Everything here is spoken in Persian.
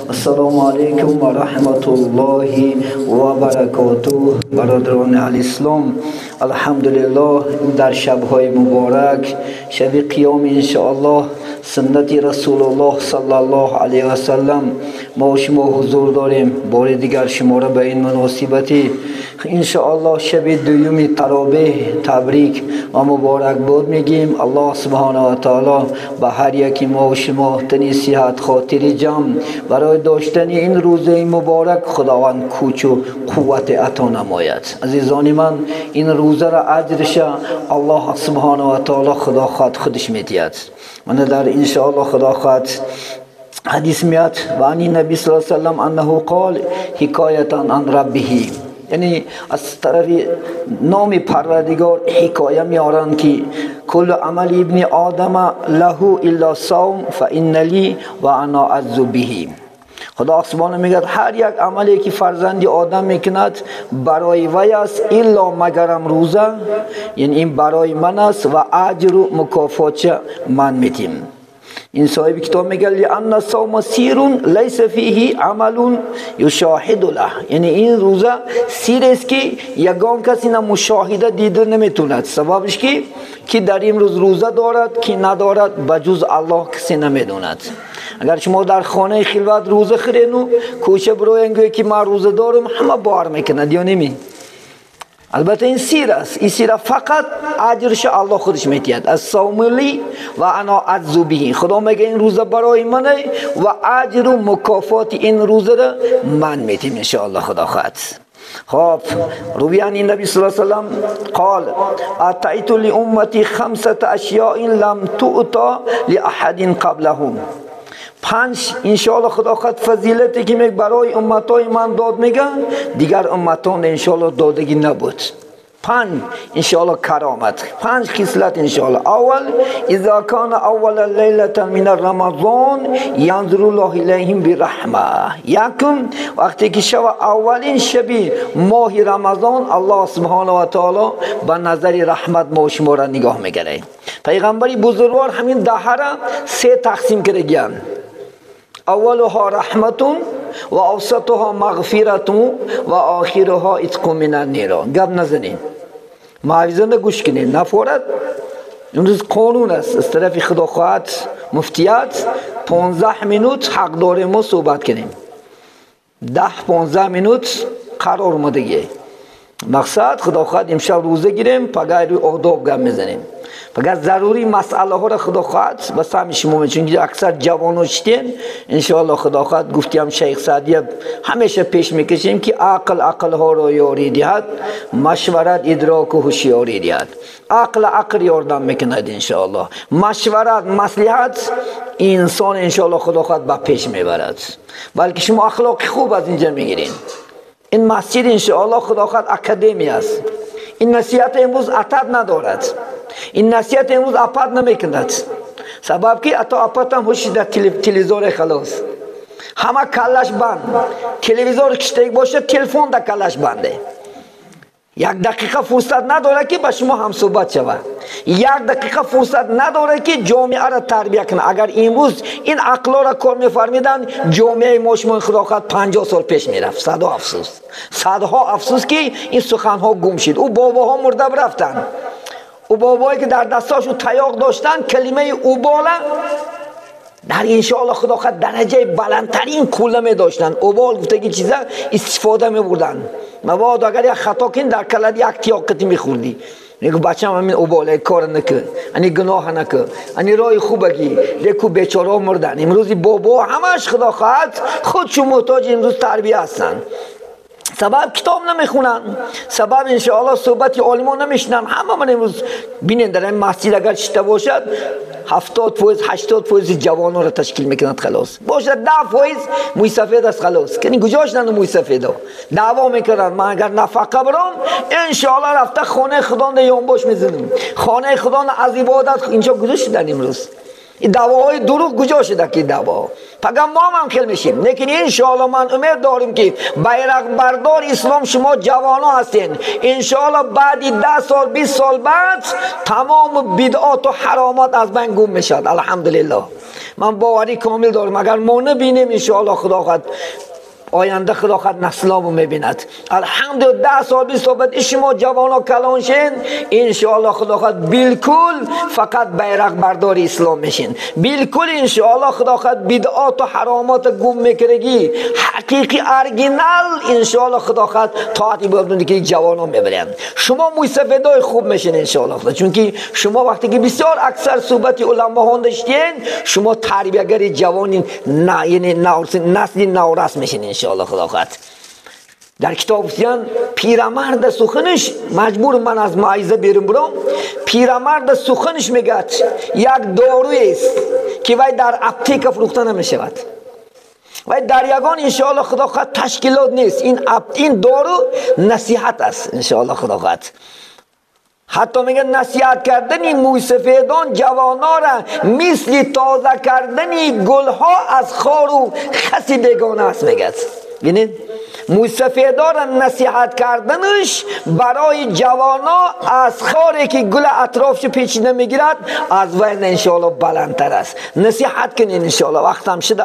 السلام علیکم و رحمت الله و برکاته. برادران الاسلام، الحمدلله در شبهای مبارک، شب قیام انشاءالله سنت رسول الله صلی الله علیه و سلم ما و شما حضور داریم. بار دیگر شما را به این مناسبتی انشاءالله شب دوم تراویح تبریک و مبارک باد میگیم. الله سبحانه و تعالی به هر یکی ما و شما تنی صحت خاطر جمع برای داشتن این روزه مبارک خداوند کوچ و قوت عطا نماید. عزیزان من، این روزه را اجرش الله سبحانه و تعالی خدا خودش میدهد. من در انشاءالله خدا خواهد حدیث میاد و انی نبی صلی الله علیه و سلم انه قال حکایتا عن ربه، یعنی از طرف نام پروردگار حکایه میارند که کل عمل ابن آدم له الا صوم فان لی و انا اعز به. خدا سبحانه میگه هر یک عملی که فرزند آدم میکند برای وی است الا مگرم روزه، یعنی این برای من است و اجر و مکافات من میدیم. این صاحب کتاب میگه لأن الصوم سیر لیس فیه عمل یشاهد له، یعنی این روزه سیر است که یگان کسی مشاهده دیده نمیتوند. سببش که در این روز روزه دارد که ندارد بجز الله کسی نمیدوند. اگر شما در خانه خلوت روزه خورین کوچه بروین که من روزه دارم، همه باور میکند یا نمی. البته این سیر است، این سیر فقط اجرش الله خودش میدهد. از صوم لی و انا اعز به، خدا میگه این روزه برای منه و اجر و مکافات این روزه را من میدم ان شاء الله خدا خواهد. خب روی عن نبی صلی الله علیه و سلم قال اتیت لامتی خمسه اشیاء لم تؤتا لاحد قبلهم. 5 انشاءالله خدا خود فضیلتی که برای امتای من داد میگه دیگر امتان انشاءالله دادگی نبود. 5 انشاءالله کرامت، 5 خصلت انشاءالله. اول اذا کان اول لیلة من رمضان ینظر الله الیهم برحمه. یکم وقتی که شب اولین شب ماه رمضان الله سبحانه و تعالی به نظر رحمت ما شما را نگاه میگیره. پیغمبری بزرگوار همین دهه را 3 تقسیم کردن. اولها رحمتون و اوسطها مغفرتون و آخرها اتق من النیران. گپ نزنین، معاوضه گوش کنین، نفورد. امروز قانون است از طرف خدا خواهد مفتیات 15 منوت حق داره ما صحبت کنیم. 10-15 منوت قرار اومدگی. مقصد خدا خواهد امشب روزه گیریم، پگاه روی آداب گپ میزنیم. اگر ضروری مسئله ها را خدا خواهد بس هم شما چون اکثر جوانو شدین انشاءالله خدا خواهد گفتیم شیخ سعدی همیشه پیش میکشیم که عقل ها را یاری دهد، مشورت ادراک و هوشیاری دهد. عقل یاردم میکند انشاءالله، مشورت مصلحت انسان انشاءالله خدا خواهد به پیش میبرد. بلکه شما اخلاق خوب از اینجا میگیرین. این مسجد انشاءالله خدا خواهد اکادمی است. این نصیحت امروز عتب ندارد، این نصیحت امروز اپات نمیکند. سبب که اتا اپات هم هوشی در تلویزیون خلاص همه کلش بند. تلویزیون کشتگ باشه تلفن در کلش بنده. 1 دقیقه فرصت نداره که با شما هم صحبت شود. 1 دقیقه فرصت نداره که جامعه را تربیت کنه. اگر امروز این عقلا را کار میفرمیدن جامعه ما شما خدا خواهد 50 سال پیش میرفت. صدها افسوس که این سخنها گم شد. او باباها مرده رفتن. او بابایی که در دستاشو تیاق داشتن کلمه اوباله در انشاءالله خدا خواهد درجه بلندترین کلمه داشتن. اوبال گفته که چیزا استفاده می بردن. مباد اگر یک خطا کن در کلد یک تیاقتی می خوردی. میگو بچه همین اوباله کار نکن، انی گناه نکن، انی رای خوب بگی. لیکو بیچاره مردن. امروزی بابا همش خدا خواهد خودشو محتاج امروز تربیه هستن. سبب کتاب نمیخونن، سبب انشاءالله صحبت عالمان نمیشنن. همه من امروز بینین در این مسجد اگر چیتا باشد 70% 80% جوانان را تشکیل میکنند خلاص. باشد 10% موی سفید است خلاص. کنی گجاشتن موی سفید ها دعوا میکنند من اگر نفقه برام انشاءالله رفته خانه خدا نیام باش میزنیم. خانه خدا از عبادت اینجا گذاشتن امروز. این دواهای دروغ کجا شده که دوا؟ فقط ما هم خیلی میشیم. لیکن انشاءالله من امید داریم که بیرق بردار اسلام شما جوانا هستین. انشاءالله بعدی 10 سال 20 سال بعد تمام بدعات و حرامات از بین گم میشد. الحمدلله من باوری کامل دارم. اگر ما نبینیم انشاءالله خدا خود آینده خدا خود نسلامو میبیند. الحمدلله 10 سال 20 سال بعد شما جوانا کلان شین انشاءالله خدا خود بالکل فقط بیرق بردار اسلام میشین. بالکل انشاءالله خدا خود بدعات و حرامات گم میکنگی حقیقی ارگینال انشاءالله خدا خود طاعتی بودند که جوانا میبرن. شما مستفیدای خوب میشین انشاءالله خدا. چون که شما وقتی که بسیار اکثر صحبت علما ها داشتین شما تربیتگر جوانی نه یعنی نسل نورس میشین انشاءالله خدا خواهد. در کتاب گفتن پیرمرد سخنش مجبور من از معایزه بیرون برم. پیرمرد سخنش میگه یک دارویی است که وای در اپتیک فروخته نمیشود. وای در یگان انشاءالله خدا خواهد تشکیلات نیست. این دارو نصیحت است انشاءالله خدا خواهد. حتی میگه نصیحت کردنی موسفیدان جوانا را مثل تازه کردنی گلها از خار و خس بیگانه است میگه. ببینید موسفیدان را نصیحت کردنش برای جوانا از خاری که گل اطرافش پیچیده میگیرد از وین انشاءالله بلندتر است. نصیحت کنین انشاءالله. وقت هم شده.